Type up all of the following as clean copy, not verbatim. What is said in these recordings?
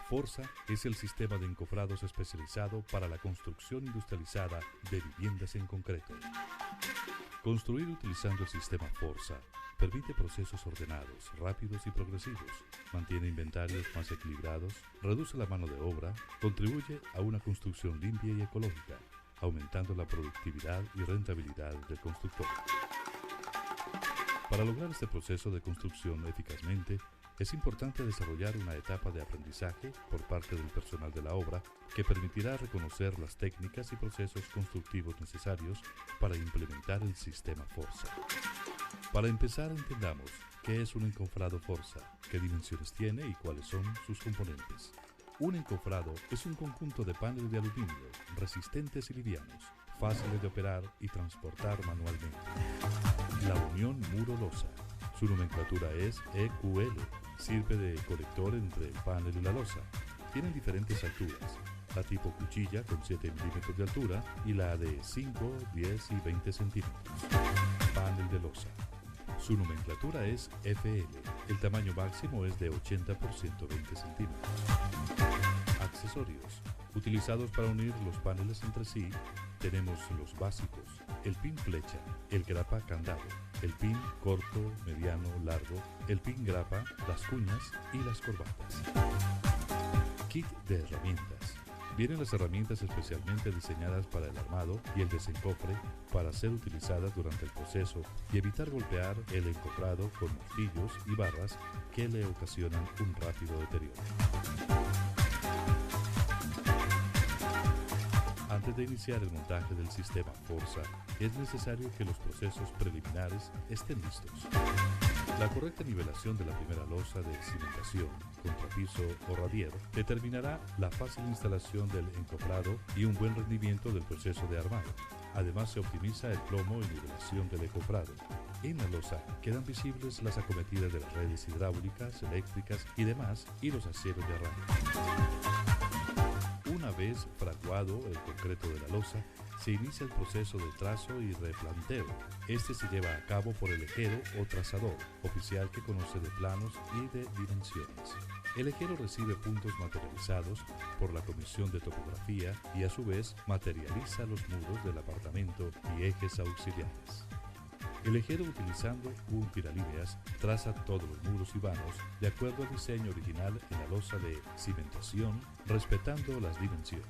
Forza es el sistema de encofrados especializado para la construcción industrializada de viviendas en concreto. Construir utilizando el sistema Forza permite procesos ordenados, rápidos y progresivos, mantiene inventarios más equilibrados, reduce la mano de obra, contribuye a una construcción limpia y ecológica, aumentando la productividad y rentabilidad del constructor. Para lograr este proceso de construcción eficazmente, es importante desarrollar una etapa de aprendizaje por parte del personal de la obra que permitirá reconocer las técnicas y procesos constructivos necesarios para implementar el sistema Forza. Para empezar, entendamos qué es un encofrado Forza, qué dimensiones tiene y cuáles son sus componentes. Un encofrado es un conjunto de paneles de aluminio resistentes y livianos, fáciles de operar y transportar manualmente. La unión muro-losa. Su nomenclatura es EQL. Sirve de colector entre el panel y la losa. Tienen diferentes alturas. La tipo cuchilla con 7 milímetros de altura y la de 5, 10 y 20 centímetros. Panel de losa. Su nomenclatura es FL. El tamaño máximo es de 80 por 120 centímetros. Accesorios. Utilizados para unir los paneles entre sí, tenemos los básicos, el pin flecha, el grapa candado, el pin corto, mediano, largo, el pin grapa, las cuñas y las corbatas. Kit de herramientas. Vienen las herramientas especialmente diseñadas para el armado y el desencofre para ser utilizadas durante el proceso y evitar golpear el encofrado con martillos y barras que le ocasionan un rápido deterioro. Antes de iniciar el montaje del sistema Forza, es necesario que los procesos preliminares estén listos. La correcta nivelación de la primera losa de cimentación, contrapiso o radier determinará la fácil instalación del encofrado y un buen rendimiento del proceso de armado. Además, se optimiza el plomo y nivelación del encofrado. En la losa quedan visibles las acometidas de las redes hidráulicas, eléctricas y demás y los aceros de arrastre. Una vez fraguado el concreto de la losa, se inicia el proceso de trazo y replanteo. Este se lleva a cabo por el lejero o trazador, oficial que conoce de planos y de dimensiones. El lejero recibe puntos materializados por la Comisión de Topografía y a su vez materializa los muros del apartamento y ejes auxiliares. El lejero, utilizando un tiralíneas, traza todos los muros y vanos de acuerdo al diseño original en la losa de cimentación, respetando las dimensiones.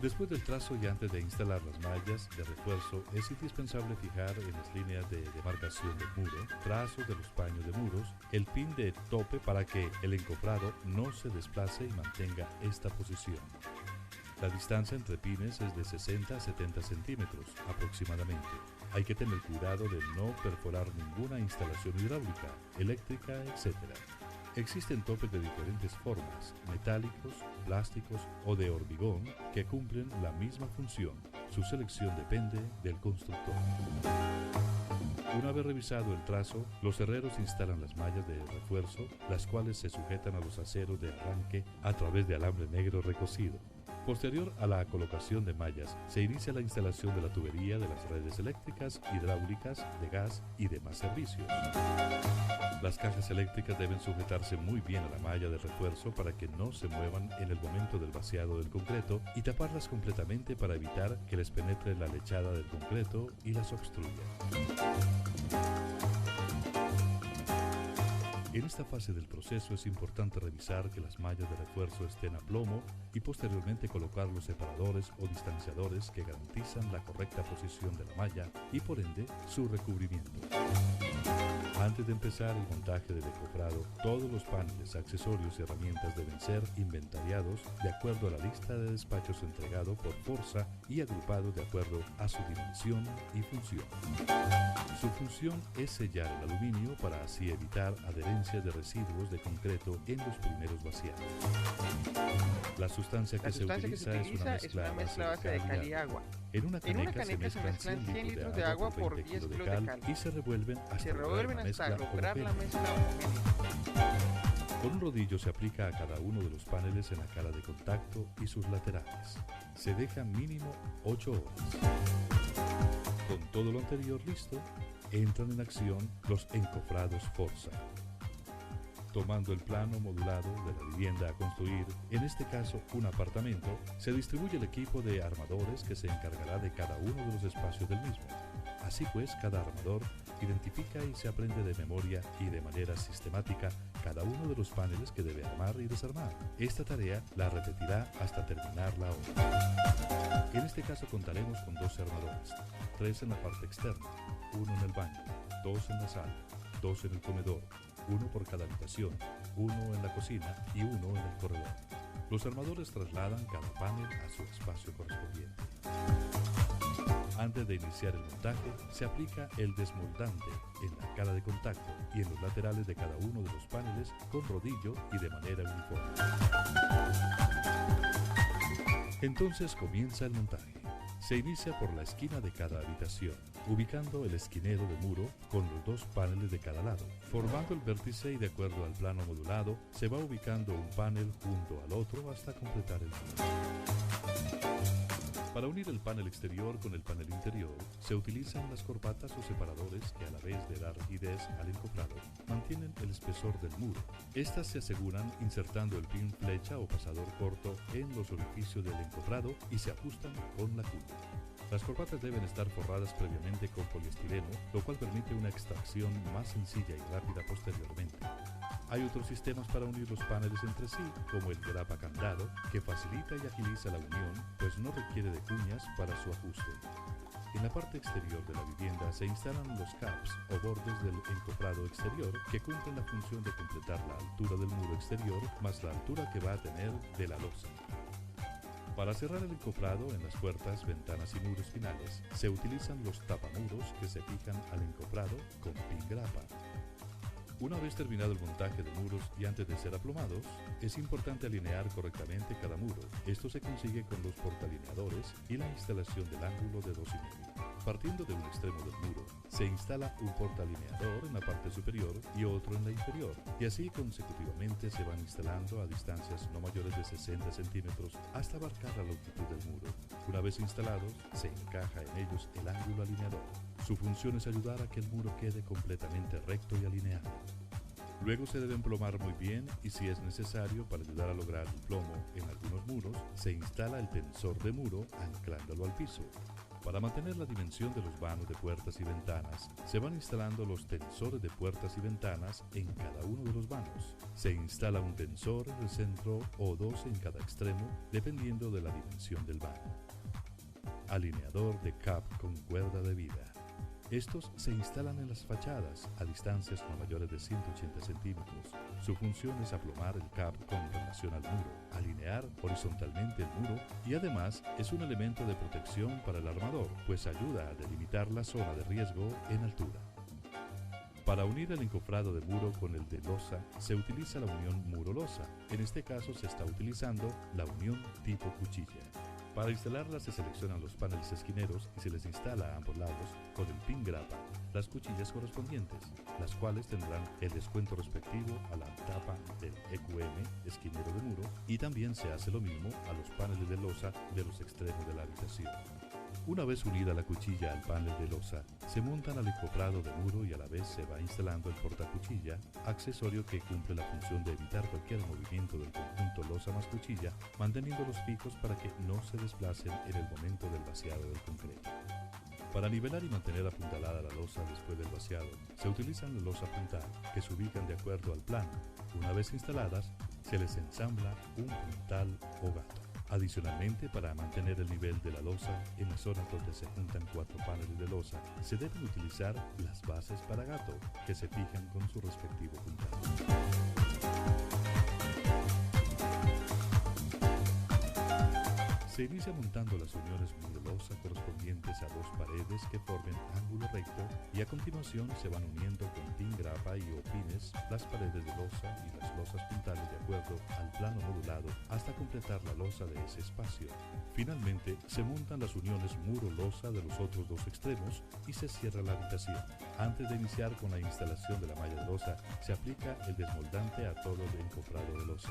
Después del trazo y antes de instalar las mallas de refuerzo, es indispensable fijar en las líneas de demarcación del muro, trazos de los paños de muros, el pin de tope para que el encofrado no se desplace y mantenga esta posición. La distancia entre pines es de 60 a 70 centímetros aproximadamente. Hay que tener cuidado de no perforar ninguna instalación hidráulica, eléctrica, etc. Existen topes de diferentes formas, metálicos, plásticos o de hormigón, que cumplen la misma función. Su selección depende del constructor. Una vez revisado el trazo, los herreros instalan las mallas de refuerzo, las cuales se sujetan a los aceros de arranque a través de alambre negro recocido. Posterior a la colocación de mallas, se inicia la instalación de la tubería de las redes eléctricas, hidráulicas, de gas y demás servicios. Las cajas eléctricas deben sujetarse muy bien a la malla de refuerzo para que no se muevan en el momento del vaciado del concreto y taparlas completamente para evitar que les penetre la lechada del concreto y las obstruya. En esta fase del proceso es importante revisar que las mallas de refuerzo estén a plomo y posteriormente colocar los separadores o distanciadores que garantizan la correcta posición de la malla y por ende su recubrimiento. Antes de empezar el montaje del encofrado, todos los paneles, accesorios y herramientas deben ser inventariados de acuerdo a la lista de despachos entregado por Forza y agrupados de acuerdo a su dimensión y función. Su función es sellar el aluminio para así evitar adherencias de residuos de concreto en los primeros vaciados. La sustancia que se utiliza es una mezcla base de cal y agua. En una caneca se mezclan 100 litros de agua por 10 kilos de cal y se revuelven hasta lograr la mezcla homogénea. Con un rodillo se aplica a cada uno de los paneles en la cara de contacto y sus laterales. Se deja mínimo 8 horas. Con todo lo anterior listo, entran en acción los encofrados Forza. Tomando el plano modulado de la vivienda a construir, en este caso un apartamento, se distribuye el equipo de armadores que se encargará de cada uno de los espacios del mismo. Así pues, cada armador identifica y se aprende de memoria y de manera sistemática cada uno de los paneles que debe armar y desarmar. Esta tarea la repetirá hasta terminar la obra. En este caso contaremos con 12 armadores, 3 en la parte externa, 1 en el baño, 2 en la sala, 2 en el comedor, 1 por cada habitación, 1 en la cocina y 1 en el corredor. Los armadores trasladan cada panel a su espacio correspondiente. Antes de iniciar el montaje, se aplica el desmoldante en la cara de contacto y en los laterales de cada uno de los paneles con rodillo y de manera uniforme. Entonces comienza el montaje. Se inicia por la esquina de cada habitación, ubicando el esquinero de muro con los 2 paneles de cada lado. Formando el vértice y de acuerdo al plano modulado, se va ubicando un panel junto al otro hasta completar el muro. Para unir el panel exterior con el panel interior, se utilizan las corbatas o separadores que, a la vez de dar rigidez al encofrado, mantienen el espesor del muro. Estas se aseguran insertando el pin flecha o pasador corto en los orificios del encofrado y se ajustan con la cuña. Las corbatas deben estar forradas previamente con poliestireno, lo cual permite una extracción más sencilla y rápida posteriormente. Hay otros sistemas para unir los paneles entre sí, como el grapa candado, que facilita y agiliza la unión, pues no requiere de cuñas para su ajuste. En la parte exterior de la vivienda se instalan los caps o bordes del encofrado exterior que cumplen la función de completar la altura del muro exterior más la altura que va a tener de la losa. Para cerrar el encofrado en las puertas, ventanas y muros finales, se utilizan los tapamuros que se fijan al encofrado con pin grapa. Una vez terminado el montaje de muros y antes de ser aplomados, es importante alinear correctamente cada muro. Esto se consigue con los portalineadores y la instalación del ángulo de 2,5. Partiendo de un extremo del muro, se instala un portalineador en la parte superior y otro en la inferior, y así consecutivamente se van instalando a distancias no mayores de 60 centímetros hasta abarcar la longitud del muro. Una vez instalados, se encaja en ellos el ángulo alineador. Su función es ayudar a que el muro quede completamente recto y alineado. Luego se debe emplomar muy bien y, si es necesario para ayudar a lograr el plomo en algunos muros, se instala el tensor de muro anclándolo al piso. Para mantener la dimensión de los vanos de puertas y ventanas, se van instalando los tensores de puertas y ventanas en cada uno de los vanos. Se instala un tensor en el centro o 2 en cada extremo, dependiendo de la dimensión del vano. Alineador de cap con cuerda de vida. Estos se instalan en las fachadas a distancias no mayores de 180 centímetros. Su función es aplomar el cap con relación al muro, alinear horizontalmente el muro y además es un elemento de protección para el armador, pues ayuda a delimitar la zona de riesgo en altura. Para unir el encofrado de muro con el de losa se utiliza la unión muro-losa. En este caso se está utilizando la unión tipo cuchilla. Para instalarlas se seleccionan los paneles esquineros y se les instala a ambos lados con el pin grapa las cuchillas correspondientes, las cuales tendrán el descuento respectivo a la tapa del EQM, esquinero de muro, y también se hace lo mismo a los paneles de losa de los extremos de la habitación. Una vez unida la cuchilla al panel de losa, se montan al encofrado de muro y a la vez se va instalando el portacuchilla, accesorio que cumple la función de evitar cualquier movimiento del conjunto losa más cuchilla, manteniéndolos fijos para que no se desplacen en el momento del vaciado del concreto. Para nivelar y mantener apuntalada la losa después del vaciado, se utilizan la losa puntal, que se ubican de acuerdo al plano. Una vez instaladas, se les ensambla un puntal o gato. Adicionalmente, para mantener el nivel de la losa en las zonas donde se juntan 4 paneles de losa, se deben utilizar las bases para gato, que se fijan con su respectivo puntal. Se inicia montando las uniones muro-losa correspondientes a 2 paredes que formen ángulo recto y a continuación se van uniendo con pin grapa y o pines las paredes de losa y las losas puntales de acuerdo al plano modulado hasta completar la losa de ese espacio. Finalmente se montan las uniones muro-losa de los otros 2 extremos y se cierra la habitación. Antes de iniciar con la instalación de la malla de losa, se aplica el desmoldante a todo el encofrado de losa.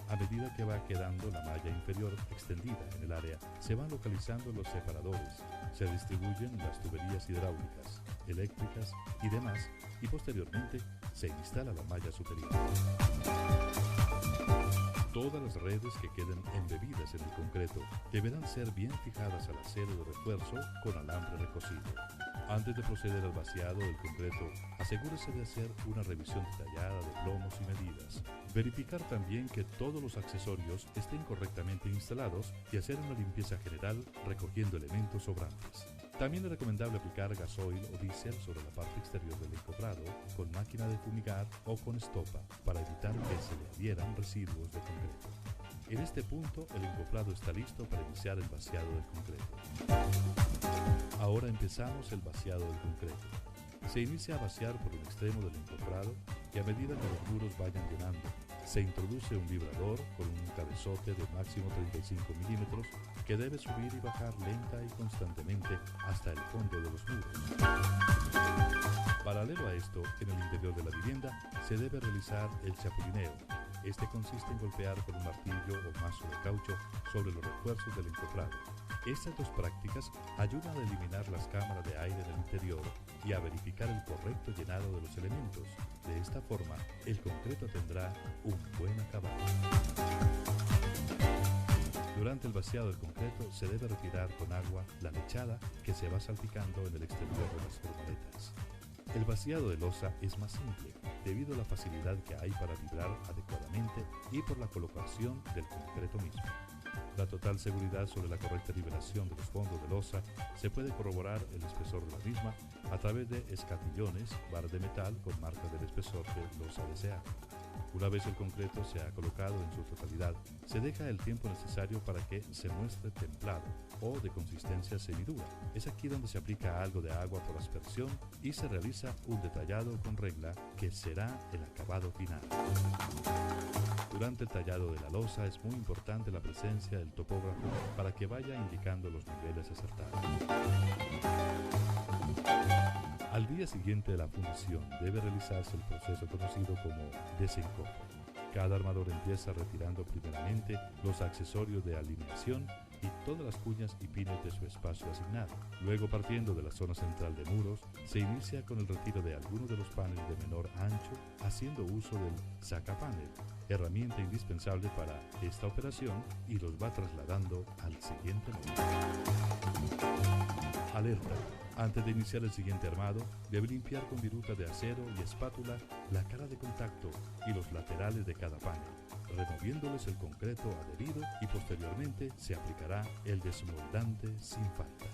A medida que va quedando la malla inferior extendida en el área, se van localizando los separadores, se distribuyen las tuberías hidráulicas, eléctricas y demás, y posteriormente se instala la malla superior. Todas las redes que queden embebidas en el concreto deberán ser bien fijadas al acero de refuerzo con alambre recocido. Antes de proceder al vaciado del concreto, asegúrese de hacer una revisión detallada de plomos y medidas. Verificar también que todos los accesorios estén correctamente instalados y hacer una limpieza general recogiendo elementos sobrantes. También es recomendable aplicar gasoil o diésel sobre la parte exterior del encofrado con máquina de fumigar o con estopa para evitar que se le adhieran residuos de concreto. En este punto, el encofrado está listo para iniciar el vaciado del concreto. Ahora empezamos el vaciado del concreto. Se inicia a vaciar por un extremo del encofrado y a medida que los muros vayan llenando, se introduce un vibrador con un cabezote de máximo 35 milímetros que debe subir y bajar lenta y constantemente hasta el fondo de los muros. Paralelo a esto, en el interior de la vivienda se debe realizar el chapulineo. Este consiste en golpear con un martillo o mazo de caucho sobre los refuerzos del encofrado. Estas dos prácticas ayudan a eliminar las cámaras de aire del interior y a verificar el correcto llenado de los elementos. De esta forma, el concreto tendrá un buen acabado. Durante el vaciado del concreto se debe retirar con agua la lechada que se va salpicando en el exterior de las formaletas. El vaciado de losa es más simple, debido a la facilidad que hay para vibrar adecuadamente y por la colocación del concreto mismo. La total seguridad sobre la correcta nivelación de los fondos de losa se puede corroborar el espesor de la misma a través de escatillones, barras de metal con marcas del espesor de losa deseada. Una vez el concreto se ha colocado en su totalidad, se deja el tiempo necesario para que se muestre templado o de consistencia semidura. Es aquí donde se aplica algo de agua por aspersión y se realiza un detallado con regla que será el acabado final. Durante el tallado de la losa es muy importante la presencia del topógrafo para que vaya indicando los niveles acertados. Al día siguiente de la fundición debe realizarse el proceso conocido como desencofre. Cada armador empieza retirando primeramente los accesorios de alineación y todas las cuñas y pines de su espacio asignado. Luego, partiendo de la zona central de muros, se inicia con el retiro de algunos de los paneles de menor ancho, haciendo uso del sacapanel, herramienta indispensable para esta operación, y los va trasladando al siguiente módulo. Alerta. Antes de iniciar el siguiente armado, debe limpiar con viruta de acero y espátula la cara de contacto y los laterales de cada panel, removiéndoles el concreto adherido, y posteriormente se aplicará el desmoldante sin falta.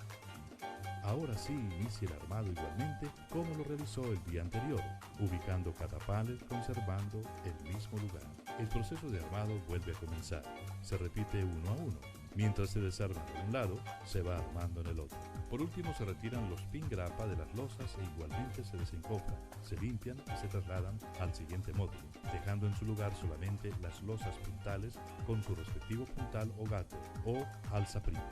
Ahora sí inicia el armado igualmente como lo realizó el día anterior, ubicando cada panel conservando el mismo lugar. El proceso de armado vuelve a comenzar. Se repite uno a uno. Mientras se desarma de un lado, se va armando en el otro. Por último, se retiran los pin grapa de las losas e igualmente se desencofran, se limpian y se trasladan al siguiente módulo, dejando en su lugar solamente las losas puntales con su respectivo puntal o gato o alzaprima.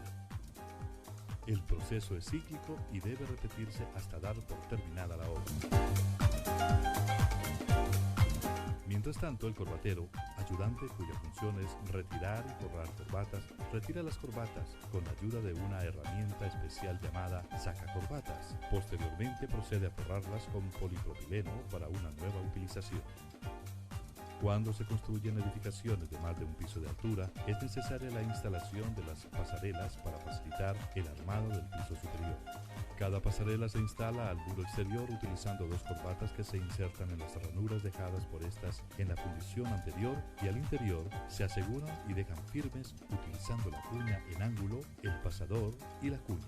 El proceso es cíclico y debe repetirse hasta dar por terminada la obra. Mientras tanto, el corbatero, ayudante cuya función es retirar y forrar corbatas, retira las corbatas con la ayuda de una herramienta especial llamada sacacorbatas. Posteriormente procede a forrarlas con polipropileno para una nueva utilización. Cuando se construyen edificaciones de más de un piso de altura, es necesaria la instalación de las pasarelas para facilitar el armado del piso superior. Cada pasarela se instala al muro exterior utilizando dos corbatas que se insertan en las ranuras dejadas por estas en la fundición anterior, y al interior se aseguran y dejan firmes utilizando la cuña en ángulo, el pasador y la cuña.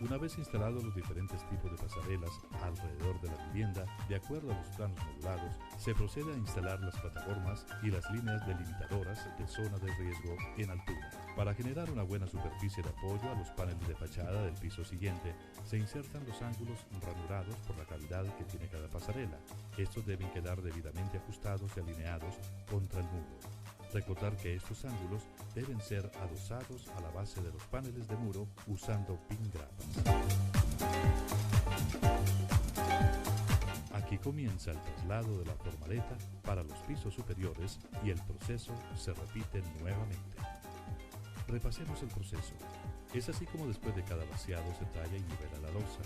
Una vez instalados los diferentes tipos de pasarelas alrededor de la vivienda, de acuerdo a los planos modulados, se procede a instalar las plataformas y las líneas delimitadoras de zona de riesgo en altura. Para generar una buena superficie de apoyo a los paneles de fachada del piso siguiente, se insertan los ángulos ranurados por la cavidad que tiene cada pasarela. Estos deben quedar debidamente ajustados y alineados contra el muro. Recordar que estos ángulos deben ser adosados a la base de los paneles de muro usando pin grapas. Aquí Aquí comienza el traslado de la formaleta para los pisos superiores y el proceso se repite nuevamente. Repasemos el proceso. Es así como después de cada vaciado se talla y nivela la losa.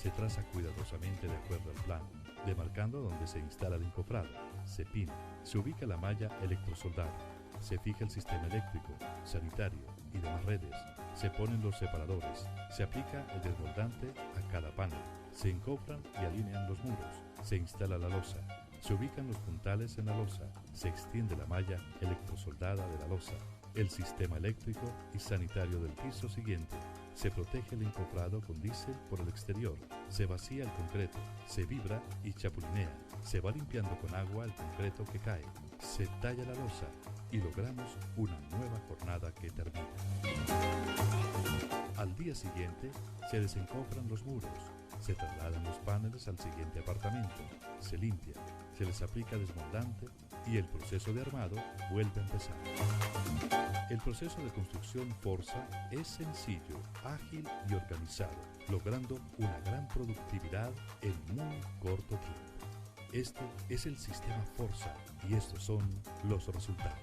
Se traza cuidadosamente de acuerdo al plano, demarcando donde se instala el encofrado, se pina, se ubica la malla electrosoldada, se fija el sistema eléctrico, sanitario y demás redes, se ponen los separadores, se aplica el desmoldante a cada panel, se encofran y alinean los muros, se instala la losa, se ubican los puntales en la losa, se extiende la malla electrosoldada de la losa, el sistema eléctrico y sanitario del piso siguiente, se protege el encofrado con diésel por el exterior, se vacía el concreto, se vibra y chapulinea, se va limpiando con agua el concreto que cae, se talla la losa y logramos una nueva jornada que termina. Al día siguiente se desencofran los muros, se trasladan los paneles al siguiente apartamento, se limpia, se les aplica desmoldante y el proceso de armado vuelve a empezar. El proceso de construcción Forza es sencillo, ágil y organizado, logrando una gran productividad en muy corto tiempo. Este es el sistema Forza y estos son los resultados.